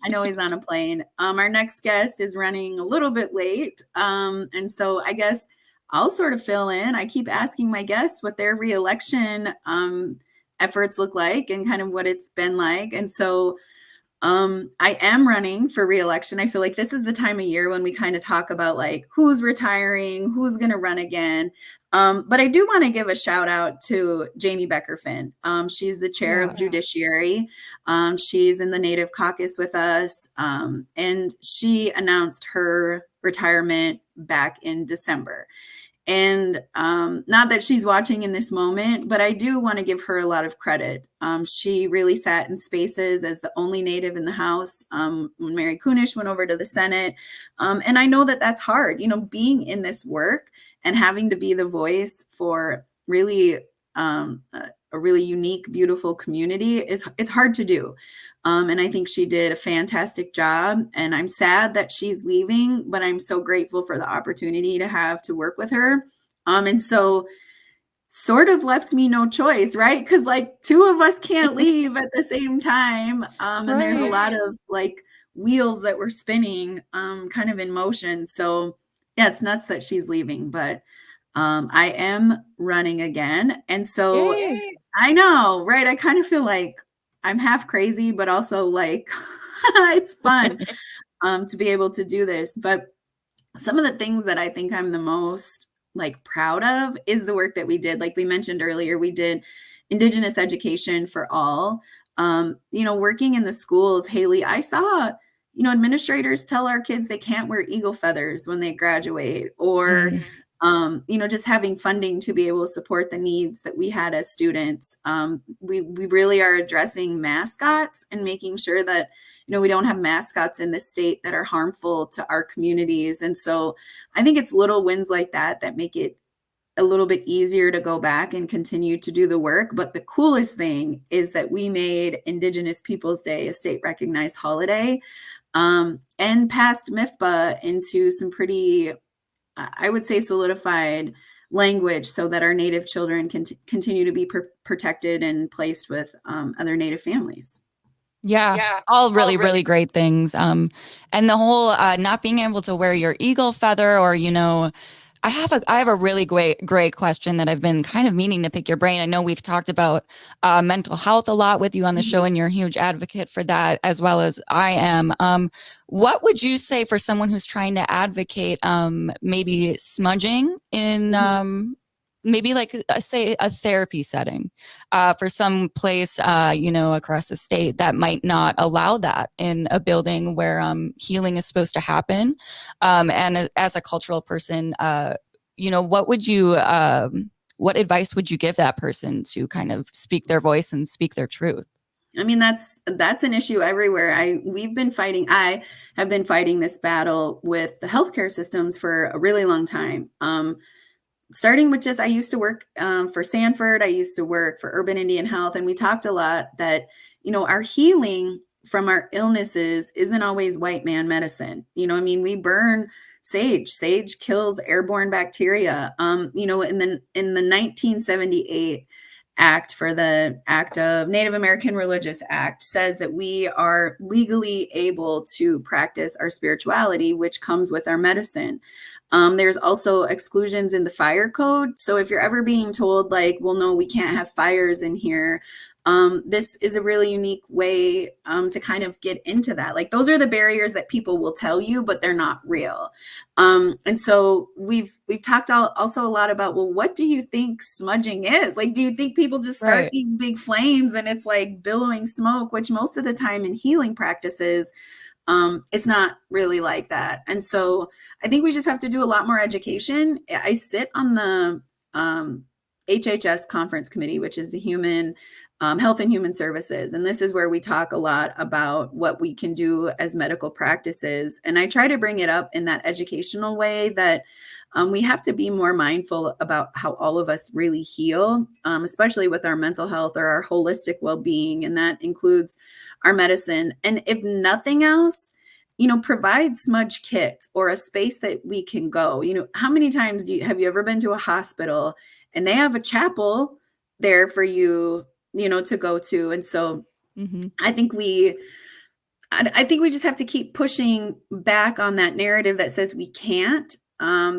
I know he's on a plane. Our next guest is running a little bit late. And so I guess I'll sort of fill in. I keep asking my guests what their re-election efforts look like and kind of what it's been like. And so I am running for re-election. I feel like this is the time of year when we kind of talk about like who's retiring, who's going to run again. But I do want to give a shout out to Jamie Becker-Finn. She's the chair of Judiciary. She's in the Native Caucus with us. And she announced her retirement back in December. And not that she's watching in this moment, but I do want to give her a lot of credit. She really sat in spaces as the only Native in the House when Mary Kunesh went over to the Senate. And I know that that's hard, you know, being in this work and having to be the voice for really a really unique, beautiful community it's hard to do. And I think she did a fantastic job, and I'm sad that she's leaving, but I'm so grateful for the opportunity to have to work with her. And so sort of left me no choice, right? Because like two of us can't leave at the same time. And there's a lot of like wheels that were spinning kind of in motion. So yeah, it's nuts that she's leaving, but I am running again. And so I know, right? I kind of feel like I'm half crazy, but also like it's fun to be able to do this. But some of the things that I think I'm the most like proud of is the work that we did. Like we mentioned earlier, we did Indigenous education for all. You know, working in the schools, Haley, I saw, you know, administrators tell our kids they can't wear eagle feathers when they graduate, or you know, just having funding to be able to support the needs that we had as students. We really are addressing mascots and making sure that, you know, we don't have mascots in the state that are harmful to our communities. And so I think it's little wins like that that make it a little bit easier to go back and continue to do the work. But the coolest thing is that we made Indigenous Peoples Day a state recognized holiday, and passed MIFPA into some pretty, I would say, solidified language so that our Native children can continue to be protected and placed with other Native families. Yeah, all really great things. And the whole not being able to wear your eagle feather, or, you know, I have a really great question that I've been kind of meaning to pick your brain. I know we've talked about mental health a lot with you on the show, and you're a huge advocate for that, as well as I am. What would you say for someone who's trying to advocate maybe smudging in maybe like say a therapy setting for some place, you know, across the state that might not allow that in a building where healing is supposed to happen? And as a cultural person, you know, what advice would you give that person to kind of speak their voice and speak their truth? I mean, that's an issue everywhere. I have been fighting this battle with the healthcare systems for a really long time. Starting with I used to work for Sanford. I used to work for Urban Indian Health, and we talked a lot that, our healing from our illnesses isn't always white man medicine. I mean, we burn sage. Sage kills airborne bacteria. In the 1978 Act for the Act of Native American Religious Act says that we are legally able to practice our spirituality, which comes with our medicine. There's also exclusions in the fire code. So if you're ever being told like, well, no, we can't have fires in here, this is a really unique way to kind of get into that. Like those are the barriers that people will tell you, but they're not real. And so we've talked also a lot about, well, what do you think smudging is? Like, do you think people just start these big flames and it's like billowing smoke, which most of the time in healing practices, it's not really like that. And so I think we just have to do a lot more education. I sit on the HHS conference committee, which is the Human Health and Human Services. And this is where we talk a lot about what we can do as medical practices. And I try to bring it up in that educational way that we have to be more mindful about how all of us really heal, especially with our mental health or our holistic well-being. And that includes our medicine. And if nothing else, provide smudge kits or a space that we can go. How many times have you ever been to a hospital and they have a chapel there for you, to go to? And so I think we just have to keep pushing back on that narrative that says we can't,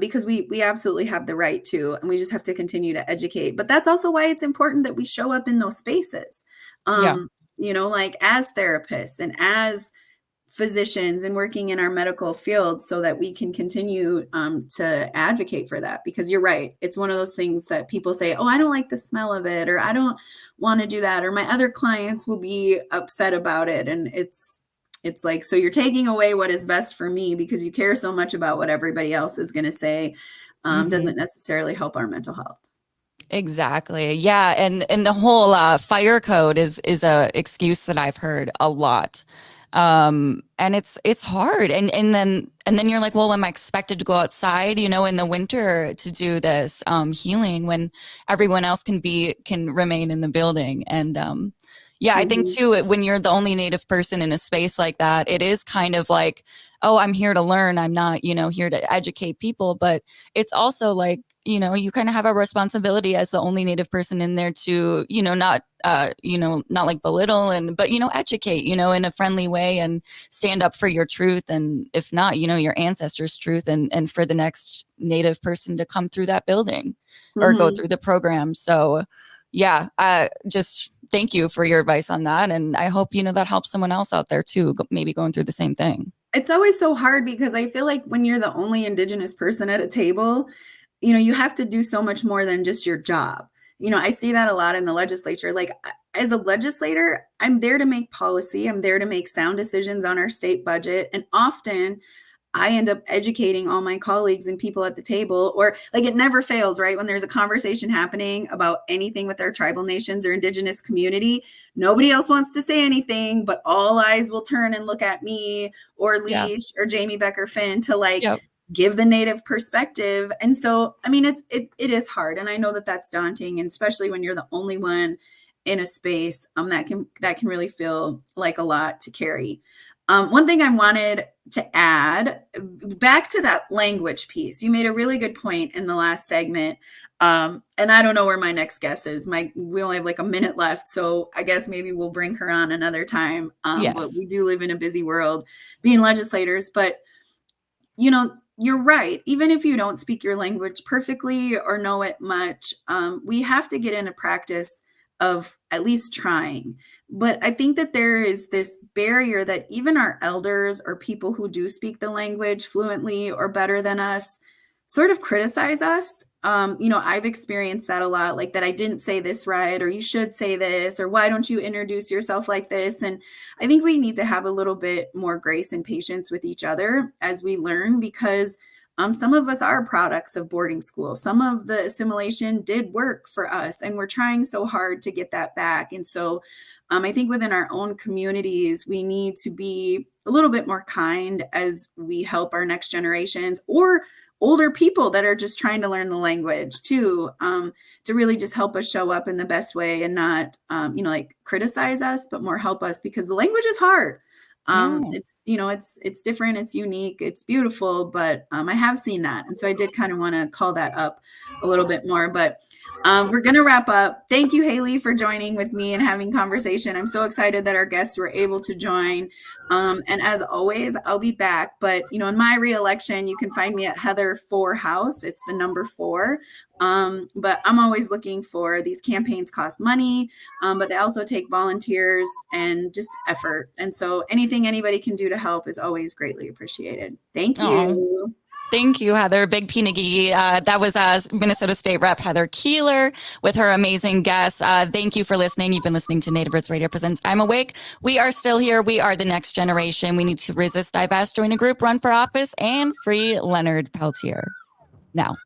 because we absolutely have the right to, and we just have to continue to educate. But that's also why it's important that we show up in those spaces, like as therapists and as physicians and working in our medical field so that we can continue to advocate for that. Because you're right. It's one of those things that people say, oh, I don't like the smell of it, or I don't want to do that, or my other clients will be upset about it. And it's like, so you're taking away what is best for me because you care so much about what everybody else is going to say, doesn't necessarily help our mental health. Exactly. Yeah. And the whole fire code is a excuse that I've heard a lot. And it's hard. And then you're like, well, am I expected to go outside, in the winter to do this healing when everyone else can remain in the building? And I think too, when you're the only Native person in a space like that, it is kind of like, oh, I'm here to learn. I'm not, here to educate people. But it's also like, you kind of have a responsibility as the only Native person in there to, not like belittle but, educate, in a friendly way and stand up for your truth. And if not, your ancestors' truth and for the next Native person to come through that building or go through the program. So just thank you for your advice on that. And I hope, that helps someone else out there too, maybe going through the same thing. It's always so hard because I feel like when you're the only Indigenous person at a table, you have to do so much more than just your job. I see that a lot in the legislature. Like as a legislator, I'm there to make policy. I'm there to make sound decisions on our state budget. And often I end up educating all my colleagues and people at the table, or like it never fails, right? When there's a conversation happening about anything with our tribal nations or Indigenous community, nobody else wants to say anything, but all eyes will turn and look at me or Leash or Jamie Becker Finn to give the Native perspective. And so, I mean, it is hard. And I know that that's daunting, and especially when you're the only one in a space, that can really feel like a lot to carry. One thing I wanted to add back to that language piece, you made a really good point in the last segment. And I don't know where my next guest is. We only have like a minute left. So I guess maybe we'll bring her on another time. But we do live in a busy world being legislators, but you're right. Even if you don't speak your language perfectly or know it much, we have to get in a practice of at least trying. But I think that there is this barrier that even our elders or people who do speak the language fluently or better than us sort of criticize us. I've experienced that a lot, like that I didn't say this right, or you should say this, or why don't you introduce yourself like this? And I think we need to have a little bit more grace and patience with each other as we learn, because some of us are products of boarding school. Some of the assimilation did work for us, and we're trying so hard to get that back. And so I think within our own communities, we need to be a little bit more kind as we help our next generations or older people that are just trying to learn the language too, to really just help us show up in the best way and not, like criticize us, but more help us, because the language is hard. It's, it's different, it's unique, it's beautiful, but I have seen that. And so I did kind of want to call that up a little bit more, but we're going to wrap up. Thank you, Haley, for joining with me and having conversation. I'm so excited that our guests were able to join. And as always, I'll be back. But, in my reelection, you can find me at Heather 4 House. It's the number 4. But I'm always looking for, these campaigns cost money, but they also take volunteers and just effort. And so anything anybody can do to help is always greatly appreciated. Thank you. Thank you, Heather. Big Pinagi. That was Minnesota State Rep Heather Keeler with her amazing guests. Thank you for listening. You've been listening to Native Roots Radio Presents I'm Awake. We are still here. We are the next generation. We need to resist, divest, join a group, run for office, and free Leonard Peltier. Now.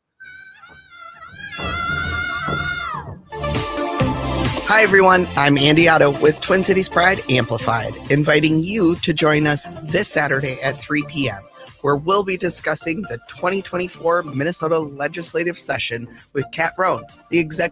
Hi, everyone. I'm Andy Otto with Twin Cities Pride Amplified, inviting you to join us this Saturday at 3 p.m., where we'll be discussing the 2024 Minnesota legislative session with Kat Rohn, the executive